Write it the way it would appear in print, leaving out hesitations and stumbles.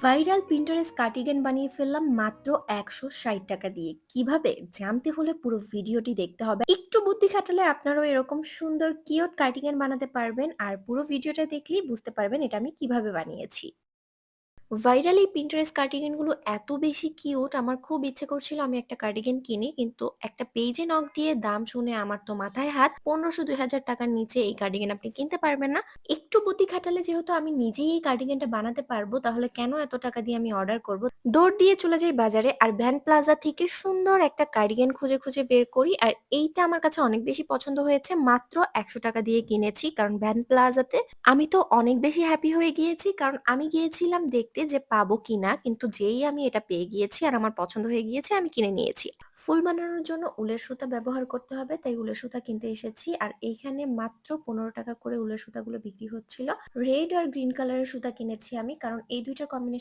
Viral Pinterest cardigan বানিয়ে ফেললাম মাত্র ৳১৬০ দিয়ে। কিভাবে? জানতে হলে পুরো ভিডিওটি দেখতে হবে। একটু বুদ্ধি খাটালে আপনারাও এরকম সুন্দর কিউট কার্ডিগান বানাতে পারবেন। আর পুরো ভিডিওটা দেখলেই বুঝতে পারবেন এটা আমি কিভাবে বানিয়েছি। ভাইরাল এই Pinterest কার্ডিগান গুলো এত বেশি কিউট, আমার খুব ইচ্ছে করছিল আমি একটা কার্ডিগান কিনি। কিন্তু একটা পেজে নক দিয়ে দাম শুনে আমার তো মাথায় হাত। ১৫০০-২০০০ টাকার নিচে এই কার্ডিগান আপনি কিনতে পারবেন না। একটু বুদ্ধি খাটালে যেহেতু আমি নিজেই এই কার্ডিগানটা বানাতে পারবো, তাহলে কেন এত টাকা দিয়ে আমি অর্ডার করব? দৌড় দিয়ে চলে যাই বাজারে আর ভ্যান প্লাজা থেকে সুন্দর একটা কার্ডিগান খুঁজে বের করি। আর এইটা আমার কাছে অনেক বেশি পছন্দ হয়েছে। মাত্র ৳১০০ দিয়ে কিনেছি। কারণ ভ্যান প্লাজাতে আমি তো অনেক বেশি হ্যাপি হয়ে গিয়েছি। কারণ আমি গিয়েছিলাম দেখতে যে পাবো কিনা। কিন্তু যেই আমি এটা পেয়ে গিয়েছি আর আমার পছন্দ হয়ে গিয়েছে, আমি কিনে নিয়েছি। ফুল বানানোর জন্য উলের সুতা ব্যবহার করতে হবে, তাই উলের সুতা কিনতে এসেছি। আর এইখানে মাত্র ৳১৫ করে উলের সুতাগুলো বিক্রি হচ্ছিল। রেড আর গ্রিন কালারের সুতা কিনেছি আমি, কারণ এই ২ টা কম্বিনেশন